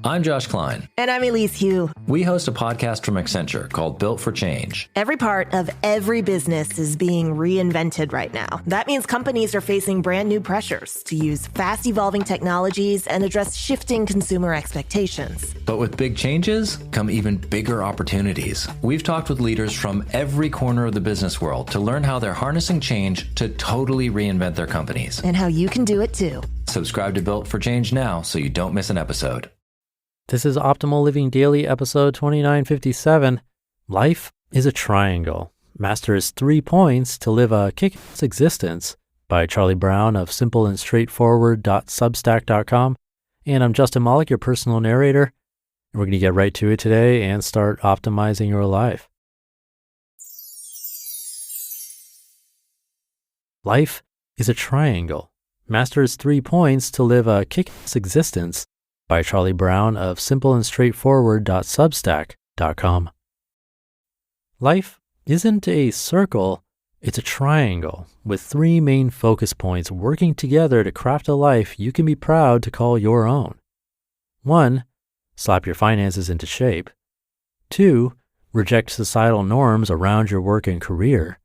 I'm Josh Klein. And I'm Elise Hugh. We host a podcast from Accenture called Built for Change. Every part of every business is being reinvented right now. That means companies are facing brand new pressures to use fast evolving technologies and address shifting consumer expectations. But with big changes come even bigger opportunities. We've talked with leaders from every corner of the business world to learn how they're harnessing change to totally reinvent their companies. And how you can do it too. Subscribe to Built for Change now so you don't miss an episode. This is Optimal Living Daily, episode 2957. Life is a triangle. Masters 3 points to live a kick-ass existence, by Charlie Brown of simpleandstraightforward.substack.com. And I'm Justin Malik, your personal narrator. And we're going to get right to it today and start optimizing your life. Life is a triangle. Masters 3 points to live a kick-ass existence, by Charlie Brown of simpleandstraightforward.substack.com. Life isn't a circle, it's a triangle with 3 main focus points working together to craft a life you can be proud to call your own. 1. Slap your finances into shape. 2. Reject societal norms around your work and career.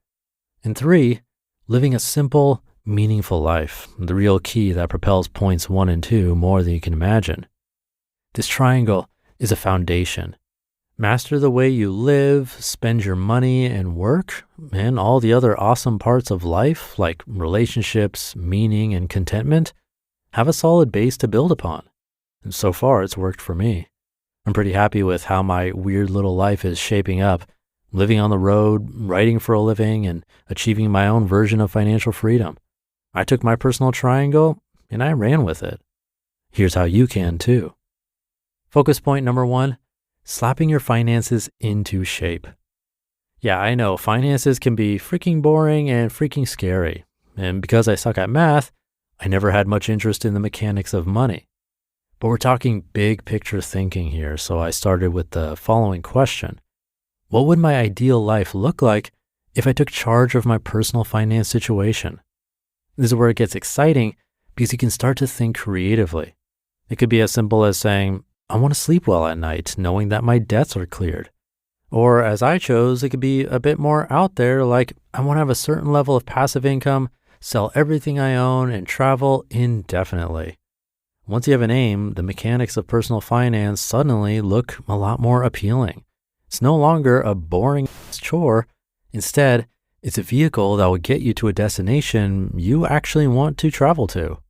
And 3. Living a simple, meaningful life, the real key that propels points 1 and 2 more than you can imagine. This triangle is a foundation. Master the way you live, spend your money and work, and all the other awesome parts of life like relationships, meaning, and contentment. Have a solid base to build upon. And so far, it's worked for me. I'm pretty happy with how my weird little life is shaping up, living on the road, writing for a living, and achieving my own version of financial freedom. I took my personal triangle and I ran with it. Here's how you can too. Focus point number 1, slapping your finances into shape. Yeah, I know finances can be freaking boring and freaking scary. And because I suck at math, I never had much interest in the mechanics of money. But we're talking big picture thinking here, so I started with the following question. What would my ideal life look like if I took charge of my personal finance situation? This is where it gets exciting because you can start to think creatively. It could be as simple as saying, I want to sleep well at night, knowing that my debts are cleared. Or as I chose, it could be a bit more out there, like I want to have a certain level of passive income, sell everything I own, and travel indefinitely. Once you have an aim, the mechanics of personal finance suddenly look a lot more appealing. It's no longer a boring chore. Instead, it's a vehicle that will get you to a destination you actually want to travel to.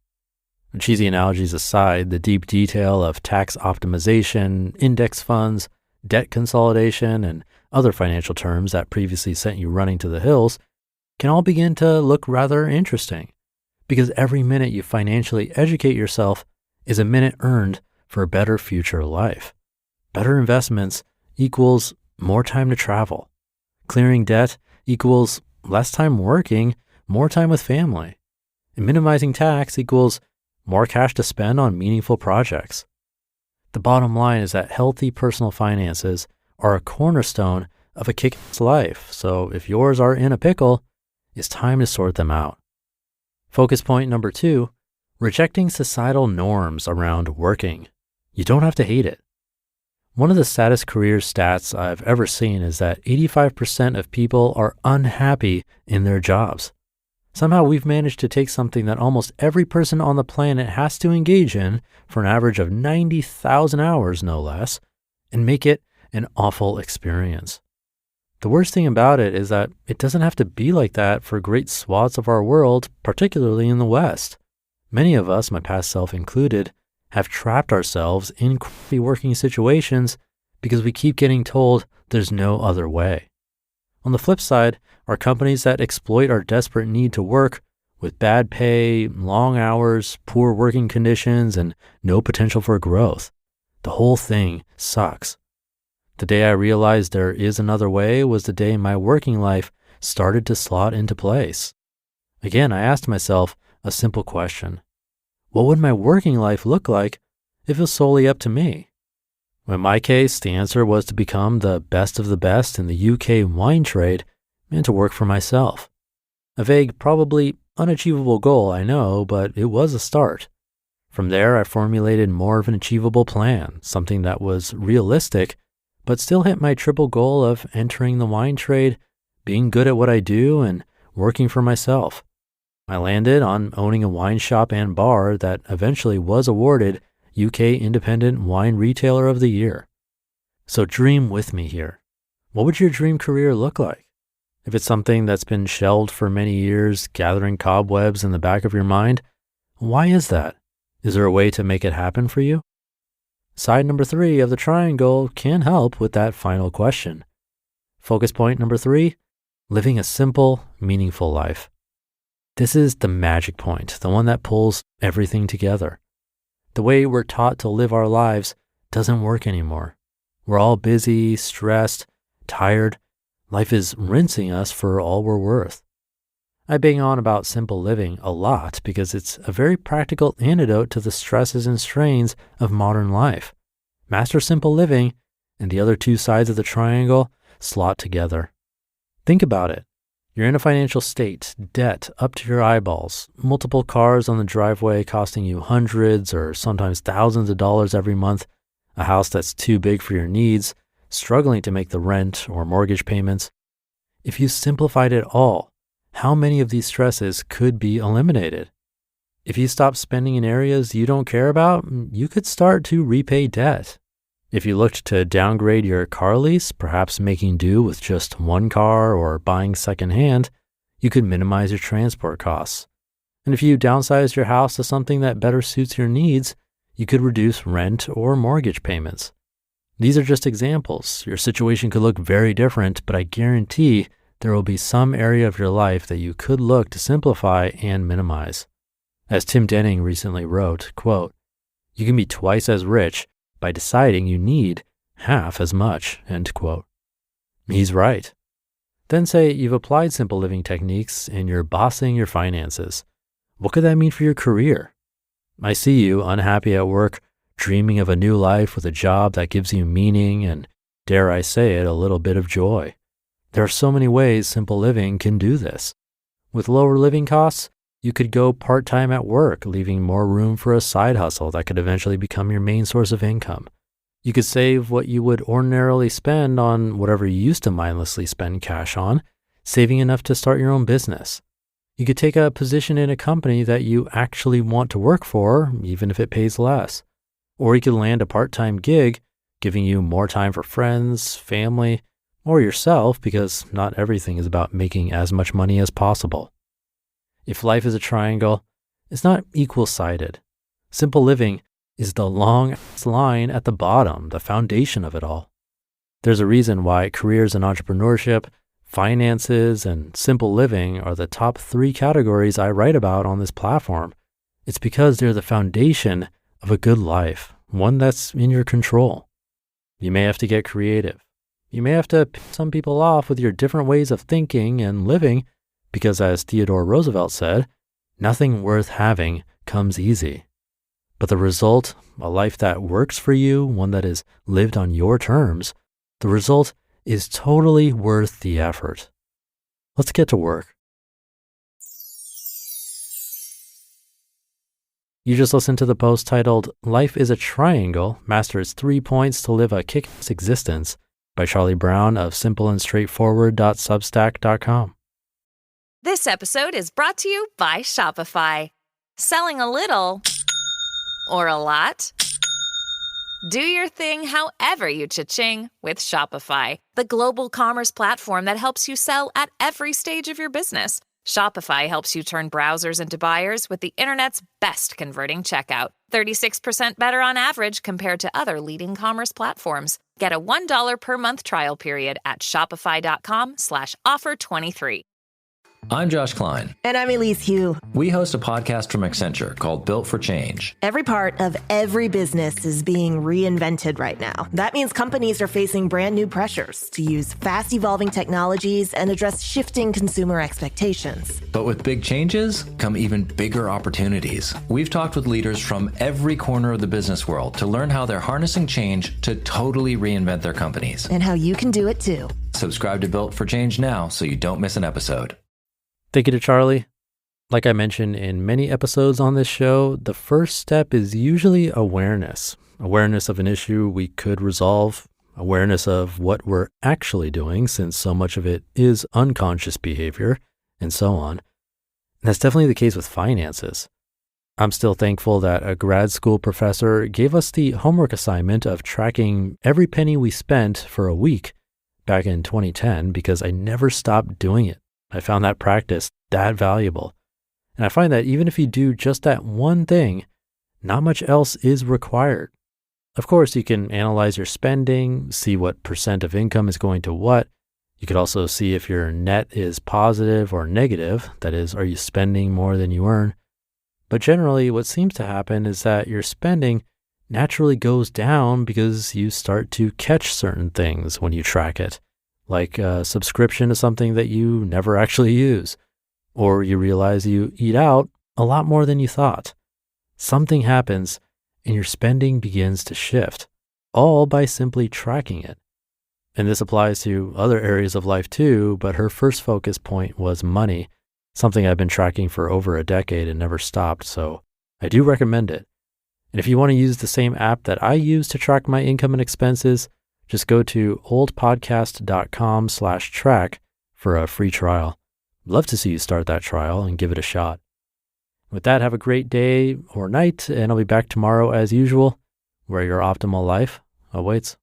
Cheesy analogies aside, the deep detail of tax optimization, index funds, debt consolidation, and other financial terms that previously sent you running to the hills can all begin to look rather interesting, because every minute you financially educate yourself is a minute earned for a better future life. Better investments equals more time to travel. Clearing debt equals less time working, more time with family. And minimizing tax equals more cash to spend on meaningful projects. The bottom line is that healthy personal finances are a cornerstone of a kick-ass life. So if yours are in a pickle, it's time to sort them out. Focus point number 2, rejecting societal norms around working. You don't have to hate it. One of the saddest career stats I've ever seen is that 85% of people are unhappy in their jobs. Somehow we've managed to take something that almost every person on the planet has to engage in for an average of 90,000 hours, no less, and make it an awful experience. The worst thing about it is that it doesn't have to be like that for great swaths of our world, particularly in the West. Many of us, my past self included, have trapped ourselves in crappy working situations because we keep getting told there's no other way. On the flip side are companies that exploit our desperate need to work with bad pay, long hours, poor working conditions, and no potential for growth. The whole thing sucks. The day I realized there is another way was the day my working life started to slot into place. Again, I asked myself a simple question. What would my working life look like if it was solely up to me? In my case, the answer was to become the best of the best in the UK wine trade and to work for myself. A vague, probably unachievable goal, I know, but it was a start. From there, I formulated more of an achievable plan, something that was realistic, but still hit my triple goal of entering the wine trade, being good at what I do, and working for myself. I landed on owning a wine shop and bar that eventually was awarded UK Independent Wine Retailer of the Year. So dream with me here. What would your dream career look like? If it's something that's been shelved for many years, gathering cobwebs in the back of your mind, why is that? Is there a way to make it happen for you? Side number 3 of the triangle can help with that final question. Focus point number 3, living a simple, meaningful life. This is the magic point, the one that pulls everything together. The way we're taught to live our lives doesn't work anymore. We're all busy, stressed, tired. Life is rinsing us for all we're worth. I bang on about simple living a lot because it's a very practical antidote to the stresses and strains of modern life. Master simple living, and the other 2 sides of the triangle slot together. Think about it. You're in a financial state, debt up to your eyeballs, multiple cars on the driveway costing you hundreds or sometimes thousands of dollars every month, a house that's too big for your needs, struggling to make the rent or mortgage payments. If you simplified it all, how many of these stresses could be eliminated? If you stop spending in areas you don't care about, you could start to repay debt. If you looked to downgrade your car lease, perhaps making do with just one car or buying secondhand, you could minimize your transport costs. And if you downsized your house to something that better suits your needs, you could reduce rent or mortgage payments. These are just examples. Your situation could look very different, but I guarantee there will be some area of your life that you could look to simplify and minimize. As Tim Denning recently wrote, quote, "You can be twice as rich by deciding you need half as much," end quote. He's right. Then say you've applied simple living techniques and you're bossing your finances. What could that mean for your career? I see you unhappy at work, dreaming of a new life with a job that gives you meaning and, dare I say it, a little bit of joy. There are so many ways simple living can do this. With lower living costs, you could go part-time at work, leaving more room for a side hustle that could eventually become your main source of income. You could save what you would ordinarily spend on whatever you used to mindlessly spend cash on, saving enough to start your own business. You could take a position in a company that you actually want to work for, even if it pays less. Or you could land a part-time gig, giving you more time for friends, family, or yourself, because not everything is about making as much money as possible. If life is a triangle, it's not equal-sided. Simple living is the long line at the bottom, the foundation of it all. There's a reason why careers in entrepreneurship, finances, and simple living are the top 3 categories I write about on this platform. It's because they're the foundation of a good life, one that's in your control. You may have to get creative. You may have to piss some people off with your different ways of thinking and living because, as Theodore Roosevelt said, nothing worth having comes easy. But the result, a life that works for you, one that is lived on your terms, the result is totally worth the effort. Let's get to work. You just listened to the post titled, "Life is a Triangle, Master its 3 Points to Live a Kick-Ass Existence" by Charlie Brown of simpleandstraightforward.substack.com. This episode is brought to you by Shopify. Selling a little or a lot? Do your thing however you cha-ching with Shopify, the global commerce platform that helps you sell at every stage of your business. Shopify helps you turn browsers into buyers with the internet's best converting checkout. 36% better on average compared to other leading commerce platforms. Get a $1 per month trial period at shopify.com/offer23. I'm Josh Klein. And I'm Elise Hu. We host a podcast from Accenture called Built for Change. Every part of every business is being reinvented right now. That means companies are facing brand new pressures to use fast evolving technologies and address shifting consumer expectations. But with big changes come even bigger opportunities. We've talked with leaders from every corner of the business world to learn how they're harnessing change to totally reinvent their companies. And how you can do it too. Subscribe to Built for Change now so you don't miss an episode. Thank you to Charlie. Like I mentioned in many episodes on this show, the first step is usually awareness. Awareness of an issue we could resolve, awareness of what we're actually doing, since so much of it is unconscious behavior, and so on. And that's definitely the case with finances. I'm still thankful that a grad school professor gave us the homework assignment of tracking every penny we spent for a week back in 2010 because I never stopped doing it. I found that practice that valuable. And I find that even if you do just that one thing, not much else is required. Of course, you can analyze your spending, see what percent of income is going to what. You could also see if your net is positive or negative. That is, are you spending more than you earn? But generally, what seems to happen is that your spending naturally goes down because you start to catch certain things when you track it, like a subscription to something that you never actually use, or you realize you eat out a lot more than you thought. Something happens and your spending begins to shift, all by simply tracking it. And this applies to other areas of life too, but her first focus point was money, something I've been tracking for over a decade and never stopped, so I do recommend it. And if you want to use the same app that I use to track my income and expenses, just go to oldpodcast.com/track for a free trial. Love to see you start that trial and give it a shot. With that, have a great day or night, and I'll be back tomorrow as usual, where your optimal life awaits.